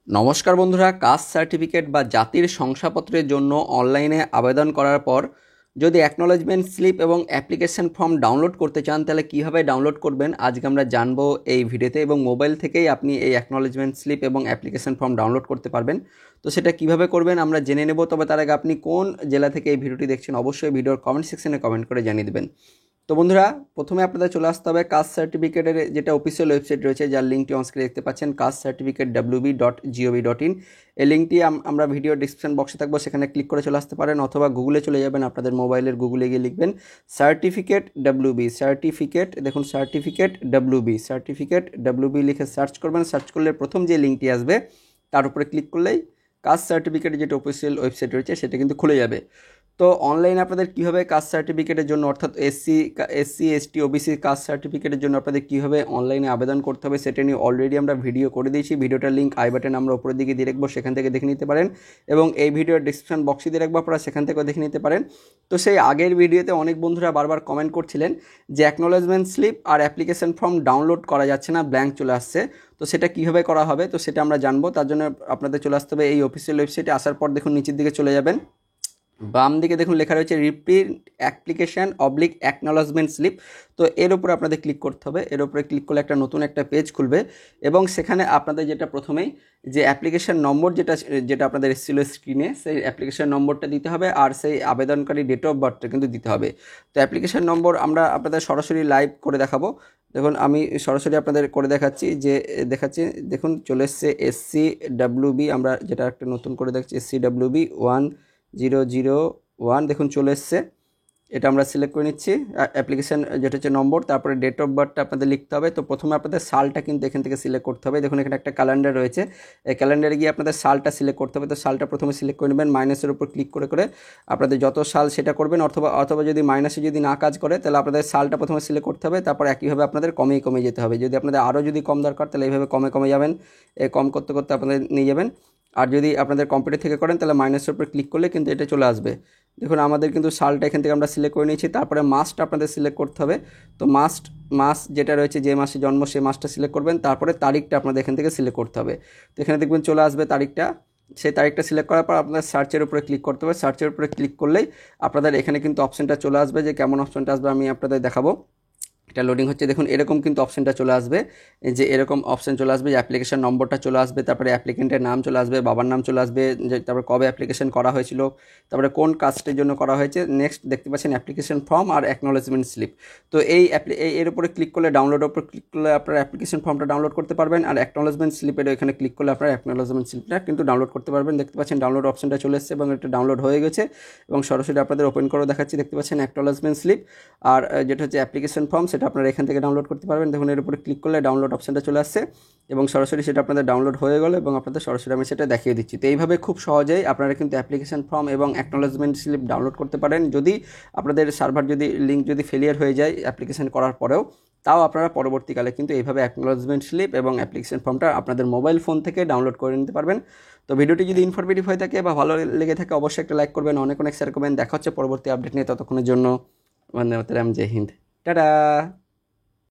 নমস্কার বন্ধুরা, caste certificate বা জাতির শংসাপত্রের জন্য অনলাইনে আবেদন করার পর যদি অ্যাকনোলেজমেন্ট স্লিপ এবং অ্যাপ্লিকেশন ফর্ম ডাউনলোড করতে চান তাহলে কীভাবে ডাউনলোড করবেন আজকে আমরা জানবো এই ভিডিওতে। এবং মোবাইল থেকেই আপনি এই অ্যাকনোলেজমেন্ট স্লিপ এবং অ্যাপ্লিকেশন ফর্ম ডাউনলোড করতে পারবেন। তো সেটা কিভাবে করবেন আমরা জেনে নেব। তবে তার আগে আপনি কোন জেলা থেকে এই ভিডিওটি দেখছেন অবশ্যই ভিডিওর কমেন্ট সেকশনে কমেন্ট করে জানিয়ে দেবেন। তো বন্ধুরা, প্রথমে আপনাদের চলে আসতে হবে কাস্ট সার্টিফিকেটের যেটা অফিসিয়াল ওয়েবসাইট রয়েছে, যার লিঙ্কটি অনস্ক্রিনে দেখতে পাচ্ছেন castcertificate.wb.gov.in। এই লিঙ্কটি আমরা ভিডিও ডিসক্রিপশন বক্সে থাকবো, সেখানে ক্লিক করে চলে আসতে পারেন, অথবা গুগলে চলে যাবেন, আপনাদের মোবাইলের গুগলে গিয়ে লিখবেন সার্টিফিকেট ডাব্লিউবি, সার্টিফিকেট, দেখুন সার্টিফিকেট ডাব্লিউবি লিখে সার্চ করবেন। সার্চ করলে প্রথম যে লিঙ্কটি আসবে তার উপরে ক্লিক করলেই কাস্ট সার্টিফিকেটের যেটা অফিসিয়াল ওয়েবসাইট রয়েছে সেটা কিন্তু খুলে যাবে। তো অনলাইনে আপনাদের কীভাবে কাস্ট সার্টিফিকেটের জন্য, অর্থাৎ এসসি এসটি ওবিসি কাস্ট সার্টিফিকেটের জন্য আপনাদের কীভাবে অনলাইনে আবেদন করতে হবে সেটা নিয়ে অলরেডি আমরা ভিডিও করে দিয়েছি। ভিডিওটার লিঙ্ক আই বাটন আমরা উপরের দিকে দিয়ে রাখবো, সেখান থেকে দেখে নিতে পারেন, এবং এই ভিডিওর ডিসক্রিপশন বক্সে দিয়ে রাখবো, আপনারা সেখান থেকেও দেখে নিতে পারেন। তো সেই আগের ভিডিওতে অনেক বন্ধুরা বারবার কমেন্ট করছিলেন যে অ্যাকনোলেজমেন্ট স্লিপ আর অ্যাপ্লিকেশন ফর্ম ডাউনলোড করা যাচ্ছে না, ব্ল্যাঙ্ক চলে আসছে। তো সেটা কীভাবে করা হবে তো সেটা আমরা জানবো। তার জন্য আপনাদের চলে আসতে হবে এই অফিসিয়াল ওয়েবসাইটে। আসার পর দেখুন নিচের দিকে চলে যাবেন, বাম দিকে দেখুন লেখা রয়েছে reprint application oblique acknowledgement slip. তো এর উপরে আপনাদের ক্লিক করতে হবে। এর উপরে ক্লিক করলে একটা নতুন একটা পেজ খুলবে, এবং সেখানে আপনাদের যেটা প্রথমেই যে অ্যাপ্লিকেশন নম্বর যেটা আপনাদের এসেছিল স্ক্রিনে, সেই অ্যাপ্লিকেশন নম্বরটা দিতে হবে, আর সেই আবেদনকারী ডেট অফ বার্থটা কিন্তু দিতে হবে। তো অ্যাপ্লিকেশন নম্বর আমরা আপনাদের সরাসরি লাইভ করে দেখাবো। দেখুন আমি সরাসরি আপনাদের করে দেখাচ্ছি, দেখুন চলে এসছে SCWB, আমরা যেটা একটা নতুন করে দেখছি SCWB 1001, দেখুন চলে এসছে। এটা আমরা সিলেক্ট করে নিচ্ছি অ্যাপ্লিকেশন যেটা হচ্ছে নম্বর, তারপরে ডেট অফ বার্থটা আপনাদের লিখতে হবে। তো প্রথমে আপনাদের সালটা কিন্তু এখান থেকে সিলেক্ট করতে হবে। দেখুন এখানে একটা ক্যালেন্ডার রয়েছে, এই ক্যালেন্ডারে গিয়ে আপনাদের সালটা সিলেক্ট করতে হবে। তো সালটা প্রথমে সিলেক্ট করে নেবেন, মাইনাসের উপর ক্লিক করে করে আপনাদের যত সাল সেটা করবেন, অথবা যদি মাইনাসে যদি না কাজ করে তাহলে আপনাদের সালটা প্রথমে সিলেক্ট করতে হবে, তারপর একইভাবে আপনাদের কমে যেতে হবে। যদি আপনাদের আরও যদি কম দরকার তাহলে এইভাবে কমে যাবেন, কম করতে করতে আপনাদের নিয়ে যাবেন। আর যদি আপনাদের কম্পিউটার থেকে করেন তাহলে মাইনাসের উপর ক্লিক করলে কিন্তু এটা চলে আসবে। দেখুন আমাদের কিন্তু সালটা এখান থেকে আমরা সিলেক্ট করে নিয়েছি। তারপরে মাসটা আপনাদের সিলেক্ট করতে হবে। তো মাস যেটা রয়েছে, যে মাসে জন্ম সেই মাসটা সিলেক্ট করবেন, তারপরে তারিখটা আপনাদের এখান থেকে সিলেক্ট করতে হবে। তো এখানে দেখবেন চলে আসবে তারিখটা, সেই তারিখটা সিলেক্ট করার পর আপনাদের সার্চের উপরে ক্লিক করতে হবে। সার্চের উপরে ক্লিক করলেই আপনাদের এখানে কিন্তু অপশানটা চলে আসবে। যে কেমন অপশানটা আসবে আমি আপনাদের দেখাবো। এটা লোডিং হচ্ছে, দেখুন এরকম কিন্তু অপশানটা চলে আসবে, যে এরকম অপশান চলে আসবে, যে অ্যাপ্লিকেশন নম্বরটা চলে আসবে, তারপরে অ্যাপ্লিকেন্টের নাম চলে আসবে, বাবার নাম চলে আসবে, যে তারপরে কবে অ্যাপ্লিকেশন করা হয়েছিল, তারপরে কোন কাজটের জন্য করা হয়েছে। নেক্সট দেখতে পাচ্ছেন অ্যাপ্লিকেশন ফর্ম আর অ্যাকনোলেজমেন্ট স্লিপ। তো এর উপরে ক্লিক করলে, ডাউনলোডের উপর ক্লিক করলে আপনার অ্যাপ্লিকেশন ফর্মটা ডাউনলোড করতে পারবেন, আর অ্যাকনোলেজমেন্ট স্লিপের এখানে ক্লিক করলে আপনার অ্যাকনোলেজমেন্ট স্লিপটা কিন্তু ডাউনলোড করতে পারবেন। দেখতে পাচ্ছেন ডাউনলোড অপশানটা চলে এসেছে এবং এটা ডাউনলোড হয়ে গেছে, এবং সরাসরি আপনাদের ওপেন করেও দেখাচ্ছি। দেখতে পাচ্ছেন অ্যাকনোলেজমেন্ট স্লিপ আর যেটা হচ্ছে অ্যাপ্লিকেশন ফর্ম, সেটা আপনারা এখান থেকে ডাউনলোড করতে পারবেন। দেখুন এর উপরে ক্লিক করলে ডাউনলোড অপশানটা চলে আসছে, এবং সরাসরি সেটা আপনাদের ডাউনলোড হয়ে গেল, এবং আপনাদের সরাসরি আমি সেটা দেখিয়ে দিচ্ছি। তো এইভাবে খুব সহজেই আপনারা কিন্তু অ্যাপ্লিকেশন ফর্ম এবং অ্যাকনোলেজমেন্ট স্লিপ ডাউনলোড করতে পারেন। যদি আপনাদের সার্ভার লিঙ্ক যদি ফেলিয়ার হয়ে যায় অ্যাপ্লিকেশন করার পরেও, তাও আপনারা পরবর্তীকালে কিন্তু এইভাবে অ্যাকনোলেজমেন্ট স্লিপ এবং অ্যাপ্লিকেশন ফর্মটা আপনাদের মোবাইল ফোন থেকে ডাউনলোড করে নিতে পারবেন। তো ভিডিওটি যদি ইনফরমেটিভ হয়ে থাকে বা ভালো লেগে থাকে অবশ্যই একটা লাইক করবেন, অনেক শেয়ার করবেন। দেখা হচ্ছে পরবর্তী আপডেট নিয়ে, ততক্ষণের জন্য বন্দে মাতরম, জয় হিন্দ, টাটা।